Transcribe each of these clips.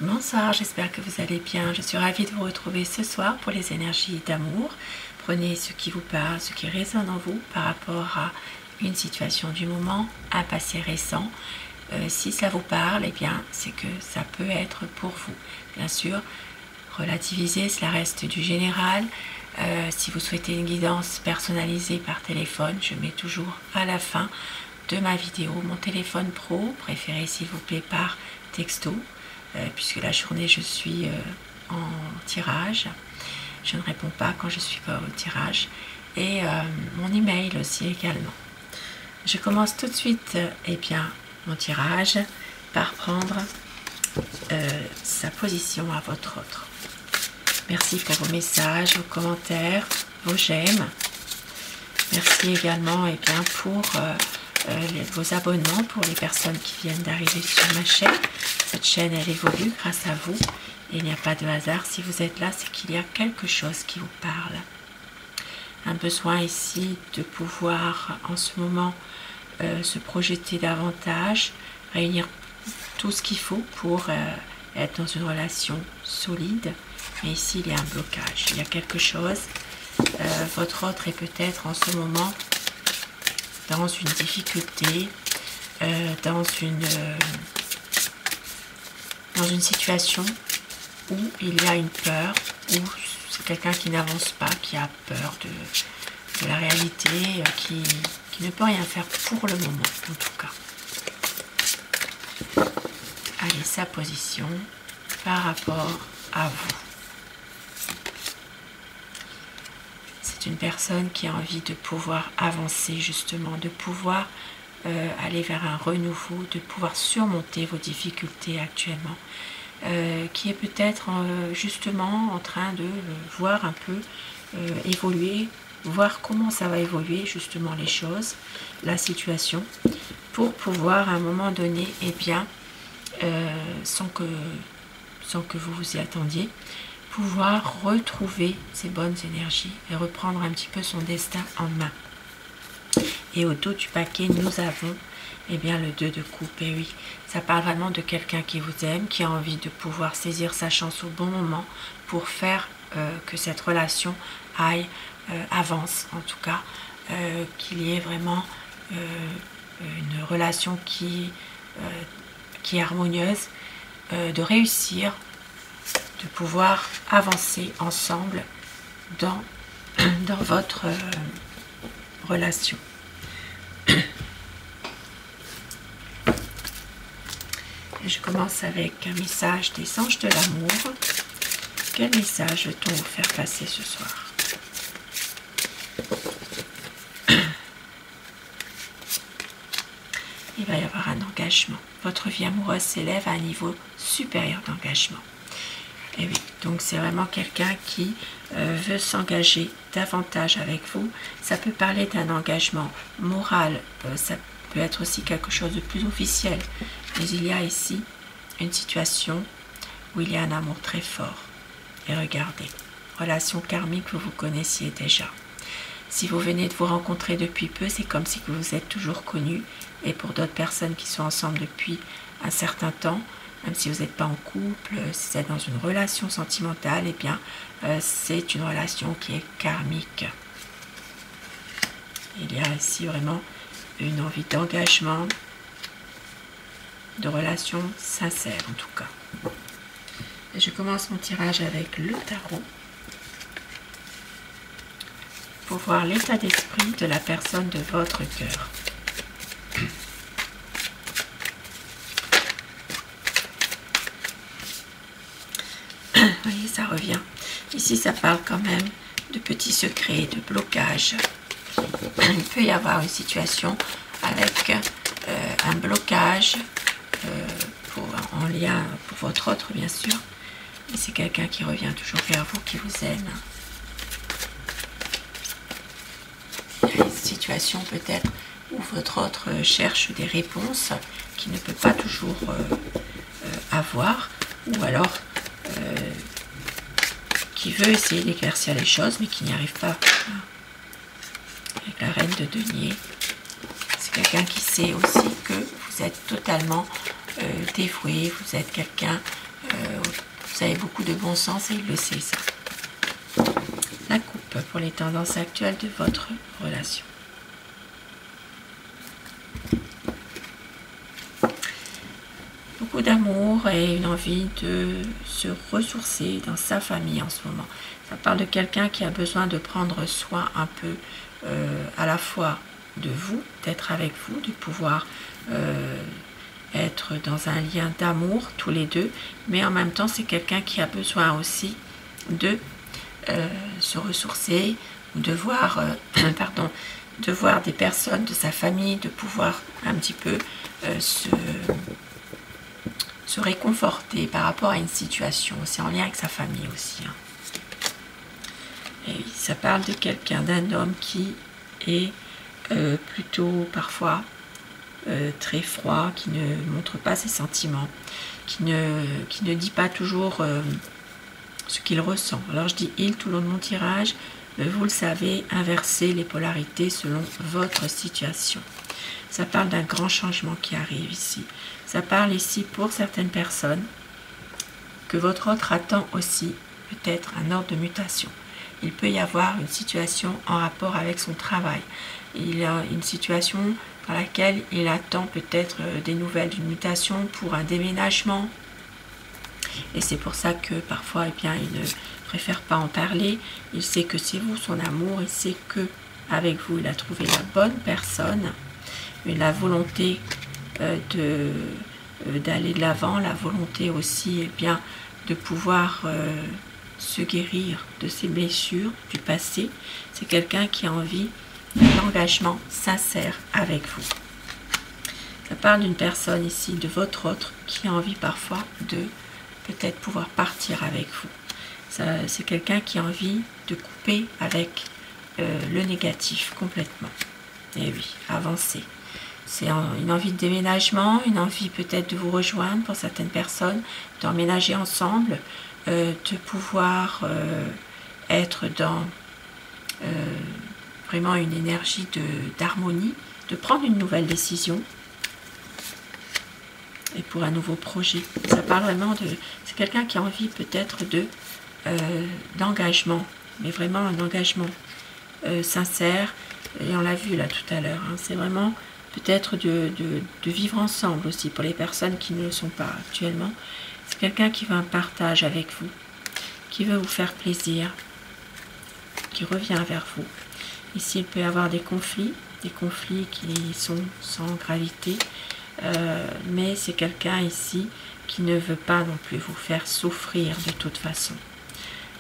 Bonsoir, j'espère que vous allez bien. Je suis ravie de vous retrouver ce soir pour les énergies d'amour. Prenez ce qui vous parle, ce qui résonne en vous par rapport à une situation du moment, un passé récent. Si ça vous parle, eh bien, c'est que ça peut être pour vous. Bien sûr, relativiser, cela reste du général. Si vous souhaitez une guidance personnalisée par téléphone, je mets toujours à la fin de ma vidéo mon téléphone pro, préféré s'il vous plaît par texto. Puisque la journée je suis en tirage, je ne réponds pas quand je suis pas au tirage, et mon email aussi également. Je commence tout de suite mon tirage par prendre sa position à votre autre. Merci pour vos messages, vos commentaires, vos j'aime. Merci également pour vos abonnements pour les personnes qui viennent d'arriver sur ma chaîne. Cette chaîne, elle évolue grâce à vous. Et il n'y a pas de hasard. Si vous êtes là, c'est qu'il y a quelque chose qui vous parle. Un besoin ici de pouvoir, en ce moment, se projeter davantage, réunir tout ce qu'il faut pour être dans une relation solide. Mais ici, il y a un blocage. Il y a quelque chose. Votre autre est peut-être en ce moment dans une difficulté, dans une situation où il y a une peur, où c'est quelqu'un qui n'avance pas, qui a peur de la réalité, qui ne peut rien faire pour le moment, en tout cas. Allez, sa position par rapport à vous. C'est une personne qui a envie de pouvoir avancer justement, de pouvoir aller vers un renouveau, de pouvoir surmonter vos difficultés actuellement, qui est peut-être justement en train de voir un peu évoluer, voir comment ça va évoluer justement les choses, la situation, pour pouvoir à un moment donné, sans que vous vous y attendiez, pouvoir retrouver ses bonnes énergies et reprendre un petit peu son destin en main. Et au dos du paquet, nous avons le 2 de coupe. Et oui, ça parle vraiment de quelqu'un qui vous aime, qui a envie de pouvoir saisir sa chance au bon moment pour faire que cette relation avance, en tout cas, qu'il y ait vraiment une relation qui est harmonieuse, de réussir, de pouvoir avancer ensemble dans votre relation. Et je commence avec un message des anges de l'amour. Quel message veut-on vous faire passer ce soir? Il va y avoir un engagement. Votre vie amoureuse s'élève à un niveau supérieur d'engagement. Et oui, donc c'est vraiment quelqu'un qui veut s'engager davantage avec vous. Ça peut parler d'un engagement moral, ça peut être aussi quelque chose de plus officiel. Mais il y a ici une situation où il y a un amour très fort. Et regardez, relation karmique, vous connaissiez déjà. Si vous venez de vous rencontrer depuis peu, c'est comme si vous êtes toujours connus. Et pour d'autres personnes qui sont ensemble depuis un certain temps, même si vous n'êtes pas en couple, si vous êtes dans une relation sentimentale, c'est une relation qui est karmique. Il y a ici vraiment une envie d'engagement, de relation sincère en tout cas. Et je commence mon tirage avec le tarot pour voir l'état d'esprit de la personne de votre cœur. Vous voyez, ça revient. Ici, ça parle quand même de petits secrets, de blocage. Il peut y avoir une situation avec un blocage en lien pour votre autre, bien sûr. Et c'est quelqu'un qui revient toujours vers vous, qui vous aime. Il y a une situation peut-être où votre autre cherche des réponses qu'il ne peut pas toujours avoir, ou alors qui veut essayer d'éclaircir les choses mais qui n'y arrive pas. Avec la reine de denier, c'est quelqu'un qui sait aussi que vous êtes totalement dévoué, vous êtes quelqu'un vous avez beaucoup de bon sens et il le sait ça. La coupe pour les tendances actuelles de votre relation. Beaucoup d'amour et une envie de se ressourcer dans sa famille en ce moment. Ça parle de quelqu'un qui a besoin de prendre soin un peu à la fois de vous, d'être avec vous, de pouvoir être dans un lien d'amour tous les deux, mais en même temps c'est quelqu'un qui a besoin aussi de se ressourcer, de voir, de voir des personnes de sa famille, de pouvoir un petit peu se réconforter par rapport à une situation. C'est en lien avec sa famille aussi. Hein. Et oui, ça parle de quelqu'un, d'un homme qui est plutôt parfois très froid, qui ne montre pas ses sentiments, qui ne dit pas toujours ce qu'il ressent. Alors je dis il tout le long de mon tirage, vous le savez, inversez les polarités selon votre situation. Ça parle d'un grand changement qui arrive ici. Ça parle ici pour certaines personnes que votre autre attend aussi peut-être un ordre de mutation. Il peut y avoir une situation en rapport avec son travail. Il y a une situation dans laquelle il attend peut-être des nouvelles d'une mutation pour un déménagement. Et c'est pour ça que parfois, eh bien, il ne préfère pas en parler. Il sait que c'est vous, son amour. Il sait que avec vous, il a trouvé la bonne personne. La volonté d'aller de l'avant, la volonté aussi, eh bien, de pouvoir se guérir de ses blessures du passé. C'est quelqu'un qui a envie d'un engagement sincère avec vous. Ça parle d'une personne ici, de votre autre, qui a envie parfois de peut-être pouvoir partir avec vous. C'est quelqu'un qui a envie de couper avec le négatif complètement. Et oui, avancer. C'est une envie de déménagement, une envie peut-être de vous rejoindre pour certaines personnes, d'emménager ensemble, de pouvoir être dans vraiment une énergie d'harmonie, de prendre une nouvelle décision et pour un nouveau projet. Ça parle vraiment de... C'est quelqu'un qui a envie peut-être d'engagement, mais vraiment un engagement sincère, et on l'a vu là tout à l'heure, hein, c'est vraiment peut-être de vivre ensemble aussi pour les personnes qui ne le sont pas actuellement. C'est quelqu'un qui veut un partage avec vous, qui veut vous faire plaisir, qui revient vers vous. Ici, il peut y avoir des conflits qui sont sans gravité, mais c'est quelqu'un ici qui ne veut pas non plus vous faire souffrir de toute façon.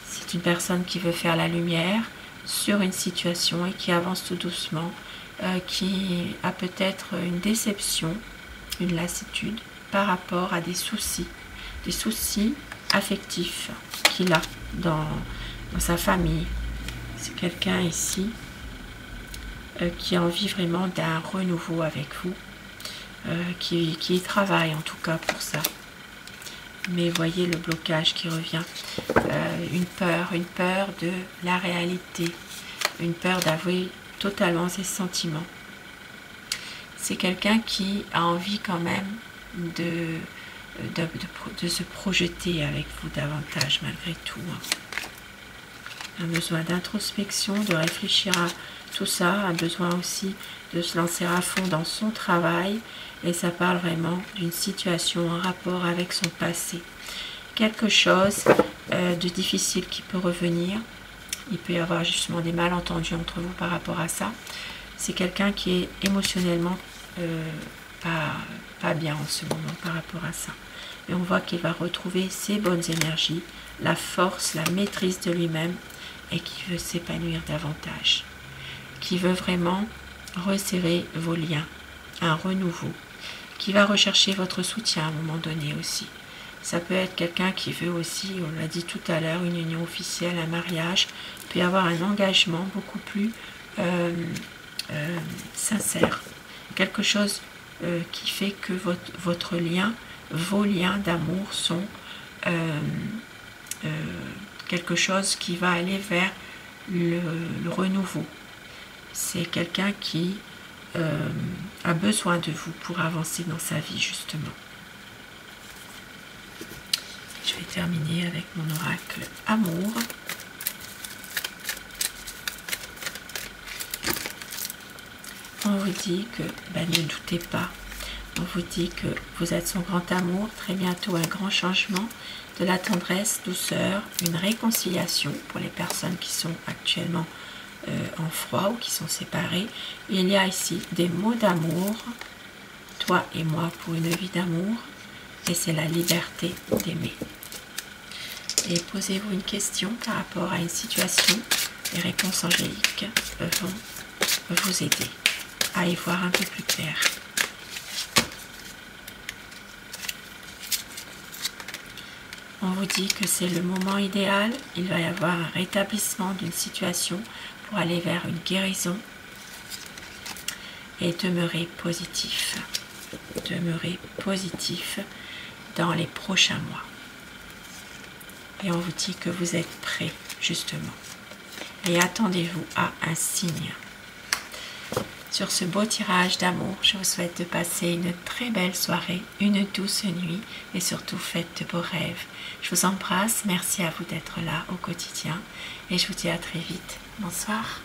C'est une personne qui veut faire la lumière sur une situation et qui avance tout doucement, qui a peut-être une déception, une lassitude par rapport à des soucis affectifs qu'il a dans sa famille. C'est quelqu'un ici qui a envie vraiment d'un renouveau avec vous, qui y travaille en tout cas pour ça. Mais voyez le blocage qui revient, une peur de la réalité, une peur d'avouer totalement ses sentiments. C'est quelqu'un qui a envie quand même de se projeter avec vous davantage malgré tout. Un besoin d'introspection, de réfléchir à tout ça, un besoin aussi de se lancer à fond dans son travail, et ça parle vraiment d'une situation en rapport avec son passé. Quelque chose de difficile qui peut revenir, il peut y avoir justement des malentendus entre vous par rapport à ça. C'est quelqu'un qui est émotionnellement pas bien en ce moment par rapport à ça. Et on voit qu'il va retrouver ses bonnes énergies, la force, la maîtrise de lui-même, et qui veut s'épanouir davantage, qui veut vraiment resserrer vos liens, un renouveau, qui va rechercher votre soutien à un moment donné aussi. Ça peut être quelqu'un qui veut aussi, on l'a dit tout à l'heure, une union officielle, un mariage. Il peut y avoir un engagement beaucoup plus sincère, quelque chose qui fait que votre lien, vos liens d'amour sont quelque chose qui va aller vers le renouveau. C'est quelqu'un qui a besoin de vous pour avancer dans sa vie, justement. vais terminer avec mon oracle amour. On vous dit que ne doutez pas. On vous dit que vous êtes son grand amour, très bientôt un grand changement, de la tendresse, douceur, une réconciliation pour les personnes qui sont actuellement en froid ou qui sont séparées. Il y a ici des mots d'amour, toi et moi pour une vie d'amour, et c'est la liberté d'aimer. Et posez-vous une question par rapport à une situation, les réponses angéliques vont vous aider à y voir un peu plus clair. On vous dit que c'est le moment idéal, il va y avoir un rétablissement d'une situation pour aller vers une guérison et demeurez positif dans les prochains mois. Et on vous dit que vous êtes prêts justement et attendez-vous à un signe. Sur ce beau tirage d'amour, je vous souhaite de passer une très belle soirée, une douce nuit et surtout faites de beaux rêves. Je vous embrasse, merci à vous d'être là au quotidien et je vous dis à très vite. Bonsoir.